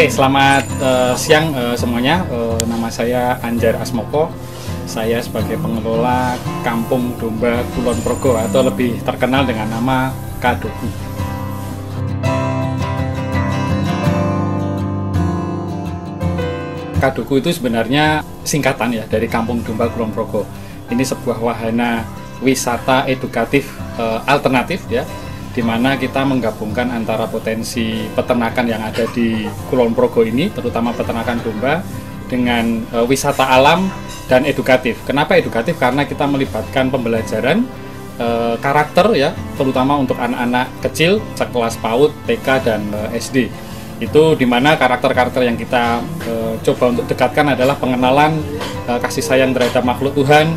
Oke, selamat siang semuanya. Nama saya Anjar Asmoko. Saya sebagai pengelola Kampung Domba Kulon Progo atau lebih terkenal dengan nama Kadoku. Kadoku itu sebenarnya singkatan ya dari Kampung Domba Kulon Progo. Ini sebuah wahana wisata edukatif alternatif ya, di mana kita menggabungkan antara potensi peternakan yang ada di Kulon Progo ini, terutama peternakan domba, dengan wisata alam dan edukatif. Kenapa edukatif? Karena kita melibatkan pembelajaran karakter ya, terutama untuk anak-anak kecil sekelas PAUD, TK dan SD. Itu dimana karakter-karakter yang kita coba untuk dekatkan adalah pengenalan kasih sayang terhadap makhluk Tuhan,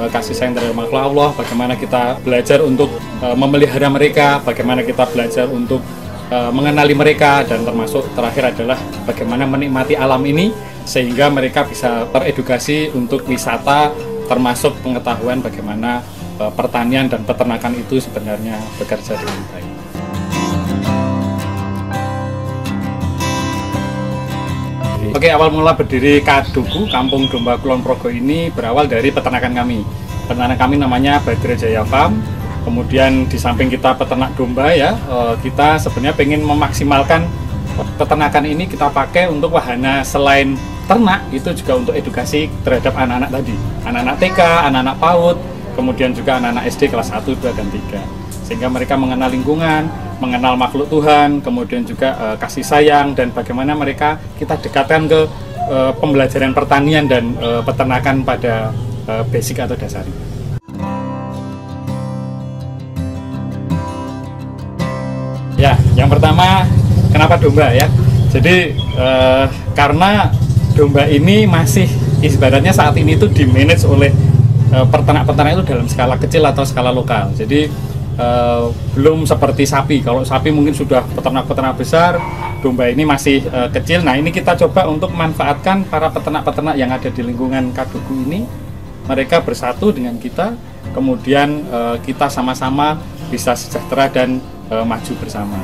kasih sayang terhadap makhluk Allah, bagaimana kita belajar untuk memelihara mereka, bagaimana kita belajar untuk mengenali mereka, dan termasuk terakhir adalah bagaimana menikmati alam ini sehingga mereka bisa teredukasi untuk wisata, termasuk pengetahuan bagaimana pertanian dan peternakan itu sebenarnya bekerja dengan baik. Oke, awal mula berdiri Kadoku, Kampung Domba Kulon Progo ini berawal dari peternakan kami. Peternakan kami namanya Badra Jaya Farm. Kemudian di samping kita peternak domba ya, kita sebenarnya pengen memaksimalkan peternakan ini kita pakai untuk wahana selain ternak, itu juga untuk edukasi terhadap anak-anak tadi. Anak-anak TK, anak-anak PAUD, kemudian juga anak-anak SD kelas 1, 2, dan 3. Sehingga mereka mengenal lingkungan, mengenal makhluk Tuhan, kemudian juga kasih sayang, dan bagaimana mereka kita dekatkan ke pembelajaran pertanian dan peternakan pada basic atau dasar. Ya, yang pertama kenapa domba ya? Jadi karena domba ini masih ibaratnya saat ini itu dimanage oleh peternak-peternak itu dalam skala kecil atau skala lokal. Jadi belum seperti sapi. Kalau sapi mungkin sudah peternak-peternak besar, domba ini masih kecil. Nah, ini kita coba untuk memanfaatkan para peternak-peternak yang ada di lingkungan Kadoku ini. Mereka bersatu dengan kita, kemudian kita sama-sama bisa sejahtera dan maju bersama.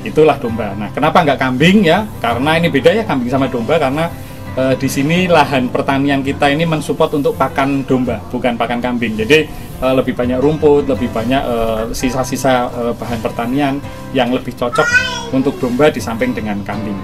Itulah domba. Nah, kenapa nggak kambing ya? Karena ini beda ya kambing sama domba, karena di sini lahan pertanian kita ini mensupport untuk pakan domba, bukan pakan kambing. Jadi lebih banyak rumput, lebih banyak sisa-sisa bahan pertanian yang lebih cocok untuk domba di samping dengan kambing.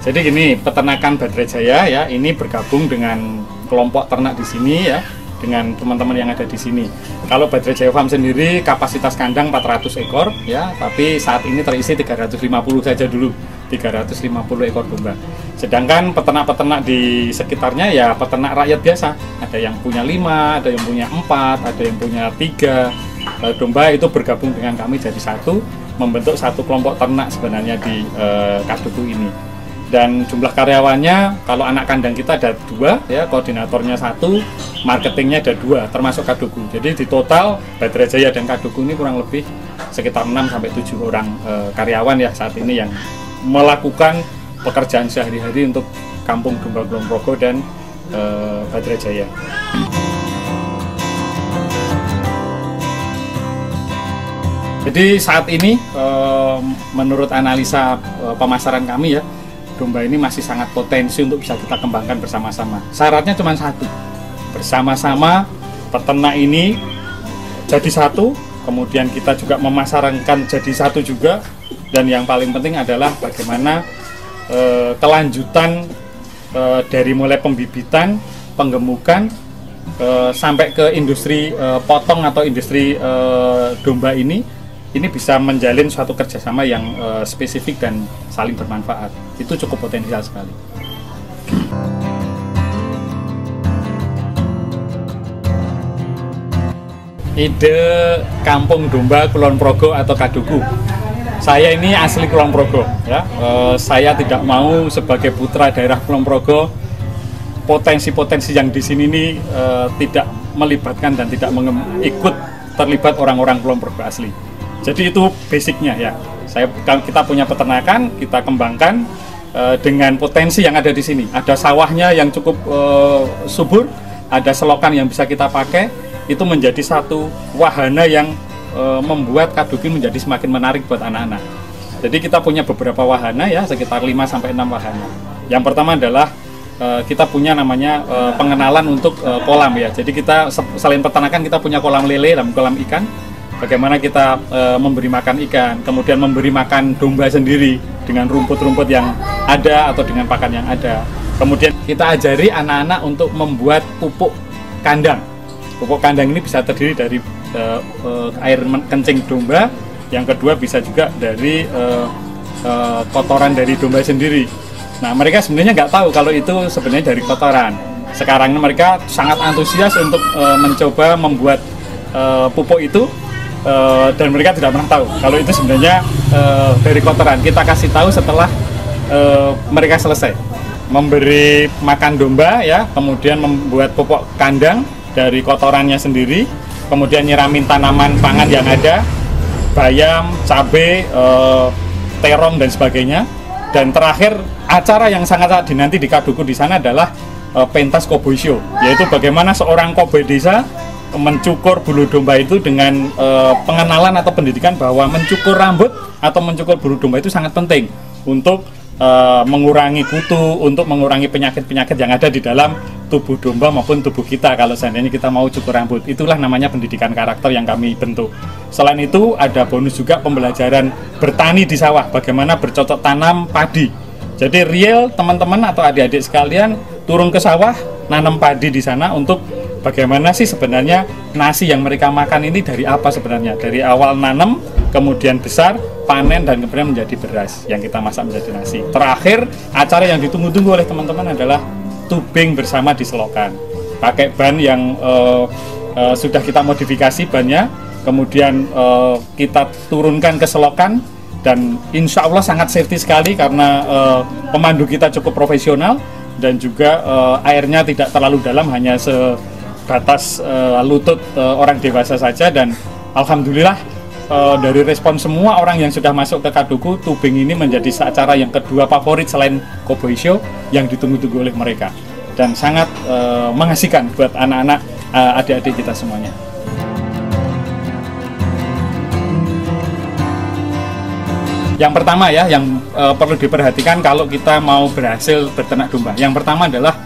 Jadi gini, peternakan Badra Jaya ya, ini bergabung dengan kelompok ternak di sini ya, dengan teman-teman yang ada di sini. Kalau Badra Jaya Farm sendiri kapasitas kandang 400 ekor ya, tapi saat ini terisi 350 saja dulu, 350 ekor domba. Sedangkan peternak-peternak di sekitarnya ya peternak rakyat biasa, ada yang punya 5, ada yang punya 4, ada yang punya 3 domba. Itu bergabung dengan kami jadi satu, membentuk satu kelompok ternak sebenarnya di Kadoku ini. Dan jumlah karyawannya, kalau anak kandang kita ada 2 ya, koordinatornya 1, marketingnya ada 2, termasuk Kadoku. Jadi di total Badra Jaya dan Kadoku ini kurang lebih sekitar 6-7 orang karyawan ya saat ini yang melakukan pekerjaan sehari-hari untuk Kampung Domba Kulon Progo dan Badra Jaya. Jadi saat ini menurut analisa pemasaran kami ya, domba ini masih sangat potensi untuk bisa kita kembangkan bersama-sama. Syaratnya cuma satu, bersama-sama peternak ini jadi satu, kemudian kita juga memasarkan jadi satu juga, dan yang paling penting adalah bagaimana kelanjutan dari mulai pembibitan, penggemukan, sampai ke industri potong atau industri domba ini bisa menjalin suatu kerjasama yang spesifik dan saling bermanfaat. Itu cukup potensial sekali. Ide Kampung Domba Kulon Progo atau Kadoku. Saya ini asli Kulon Progo ya. Saya tidak mau sebagai putra daerah Kulon Progo potensi-potensi yang di sini ini tidak melibatkan dan tidak ikut terlibat orang-orang Kulon Progo asli. Jadi itu basicnya ya. Kita punya peternakan, kita kembangkan dengan potensi yang ada di sini. Ada sawahnya yang cukup subur, ada selokan yang bisa kita pakai. Itu menjadi satu wahana yang membuat Kaduki menjadi semakin menarik buat anak-anak. Jadi kita punya beberapa wahana ya, sekitar 5-6 wahana. Yang pertama adalah kita punya namanya pengenalan untuk kolam ya. Jadi kita selain peternakan kita punya kolam lele dan kolam ikan. Bagaimana kita memberi makan ikan, kemudian memberi makan domba sendiri dengan rumput-rumput yang ada atau dengan pakan yang ada. Kemudian kita ajari anak-anak untuk membuat pupuk kandang. Pupuk kandang ini bisa terdiri dari air kencing domba. Yang kedua bisa juga dari kotoran dari domba sendiri. Nah, mereka sebenarnya nggak tahu kalau itu sebenarnya dari kotoran. Sekarang mereka sangat antusias untuk mencoba membuat pupuk itu, dan mereka tidak pernah tahu kalau itu sebenarnya dari kotoran. Kita kasih tahu setelah mereka selesai memberi makan domba ya, kemudian membuat pupuk kandang dari kotorannya sendiri, kemudian nyiramin tanaman pangan yang ada, bayam, cabai, terong dan sebagainya. Dan terakhir acara yang sangat dinanti di Kaduku di sana adalah pentas Cowboy Show, yaitu bagaimana seorang koboi desa mencukur bulu domba itu dengan pengenalan atau pendidikan bahwa mencukur rambut atau mencukur bulu domba itu sangat penting untuk mengurangi kutu, untuk mengurangi penyakit-penyakit yang ada di dalam tubuh domba maupun tubuh kita kalau seandainya kita mau cukur rambut. Itulah namanya pendidikan karakter yang kami bentuk. Selain itu ada bonus juga pembelajaran bertani di sawah, bagaimana bercocok tanam padi. Jadi real teman-teman atau adik-adik sekalian turun ke sawah, nanam padi di sana untuk bagaimana sih sebenarnya nasi yang mereka makan ini dari apa sebenarnya. Dari awal nanam, kemudian besar, panen, dan kemudian menjadi beras yang kita masak menjadi nasi. Terakhir, acara yang ditunggu-tunggu oleh teman-teman adalah tubing bersama di selokan. Pakai ban yang sudah kita modifikasi bannya, kemudian kita turunkan ke selokan, dan insya Allah sangat safety sekali karena pemandu kita cukup profesional, dan juga airnya tidak terlalu dalam, hanya sebatas lutut orang dewasa saja. Dan alhamdulillah dari respon semua orang yang sudah masuk ke Kaduku, tubing ini menjadi acara yang kedua favorit selain Cowboy Show yang ditunggu-tunggu oleh mereka, dan sangat mengasihkan buat anak-anak, adik-adik kita semuanya. Yang pertama ya, yang perlu diperhatikan kalau kita mau berhasil berternak domba, yang pertama adalah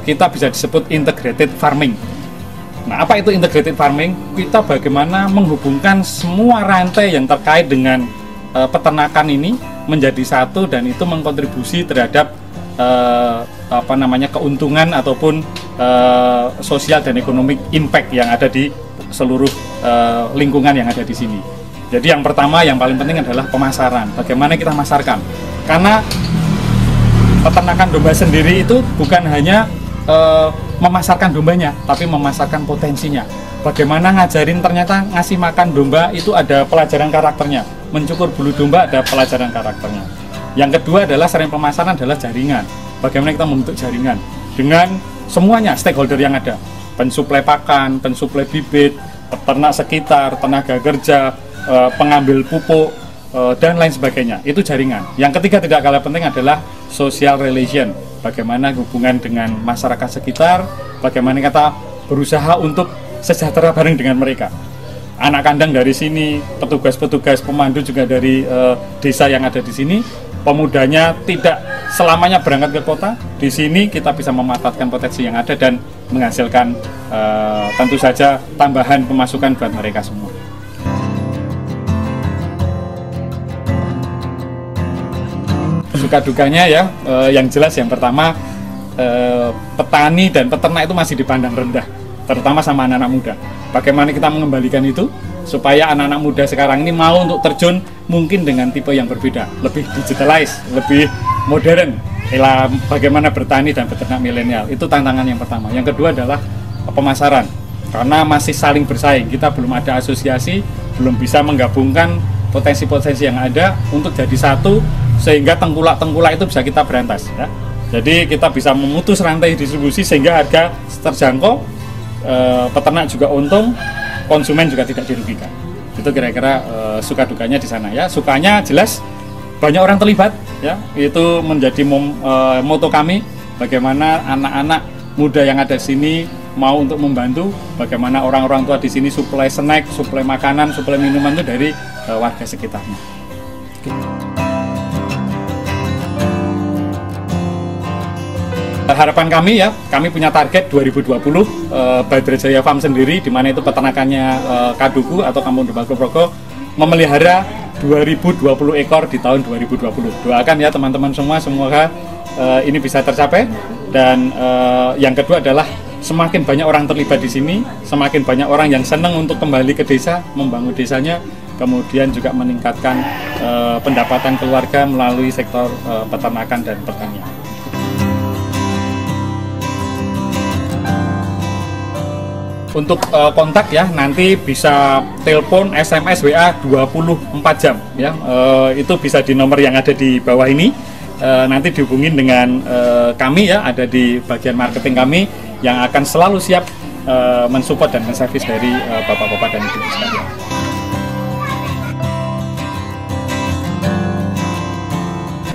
kita bisa disebut integrated farming. Nah, apa itu integrated farming? Kita bagaimana menghubungkan semua rantai yang terkait dengan peternakan ini menjadi satu, dan itu mengkontribusi terhadap keuntungan ataupun sosial dan ekonomi impact yang ada di seluruh lingkungan yang ada di sini. Jadi yang pertama, yang paling penting adalah pemasaran. Bagaimana kita masarkan? Karena peternakan domba sendiri itu bukan hanya memasarkan dombanya, tapi memasarkan potensinya. Bagaimana ngajarin ternyata ngasih makan domba itu ada pelajaran karakternya, mencukur bulu domba ada pelajaran karakternya. Yang kedua adalah selain pemasaran adalah jaringan. Bagaimana kita membentuk jaringan dengan semuanya stakeholder yang ada, pensuplai pakan, pensuplai bibit, peternak sekitar, tenaga kerja, pengambil pupuk, dan lain sebagainya. Itu jaringan. Yang ketiga tidak kalah penting adalah social relation. Bagaimana hubungan dengan masyarakat sekitar, bagaimana kita berusaha untuk sejahtera bareng dengan mereka. Anak kandang dari sini, petugas-petugas pemandu juga dari desa yang ada di sini. Pemudanya tidak selamanya berangkat ke kota. Di sini kita bisa memanfaatkan potensi yang ada dan menghasilkan tentu saja tambahan pemasukan buat mereka semua. Suka dukanya ya, yang jelas yang pertama, petani dan peternak itu masih dipandang rendah, terutama sama anak-anak muda. Bagaimana kita mengembalikan itu supaya anak-anak muda sekarang ini mau untuk terjun mungkin dengan tipe yang berbeda, lebih digitalized, lebih modern. Bagaimana bertani dan beternak milenial, itu tantangan yang pertama. Yang kedua adalah pemasaran, karena masih saling bersaing. Kita belum ada asosiasi, belum bisa menggabungkan potensi-potensi yang ada untuk jadi satu, sehingga tengkulak-tengkulak itu bisa kita berantas ya. Jadi kita bisa memutus rantai distribusi sehingga harga terjangkau, peternak juga untung, konsumen juga tidak dirugikan. Itu kira-kira suka dukanya di sana ya. Sukanya jelas banyak orang terlibat ya, itu menjadi moto kami, bagaimana anak-anak muda yang ada di sini mau untuk membantu bagaimana orang-orang tua di sini suplai snack, suplai makanan, suplai minuman itu dari warga sekitarnya. Harapan kami ya, kami punya target 2020 Badra Jaya Farm sendiri, di mana itu peternakannya Kaduku atau Kampung Domba Kulon Progo memelihara 2020 ekor di tahun 2020. Doakan ya teman-teman semua, semoga ini bisa tercapai. Dan yang kedua adalah semakin banyak orang terlibat di sini, semakin banyak orang yang senang untuk kembali ke desa, membangun desanya, kemudian juga meningkatkan pendapatan keluarga melalui sektor peternakan dan pertanian. Untuk kontak ya, nanti bisa telepon, SMS, WA 24 jam ya. Itu bisa di nomor yang ada di bawah ini. Nanti dihubungin dengan kami ya, ada di bagian marketing kami yang akan selalu siap mensupport dan menservis dari bapak-bapak dan ibu sekalian.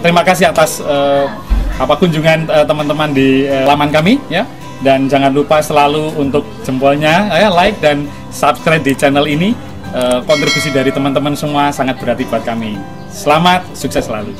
Terima kasih atas kunjungan teman-teman di laman kami ya. Dan jangan lupa selalu untuk jempolnya, like dan subscribe di channel ini. Kontribusi dari teman-teman semua sangat berarti buat kami. Selamat, sukses selalu.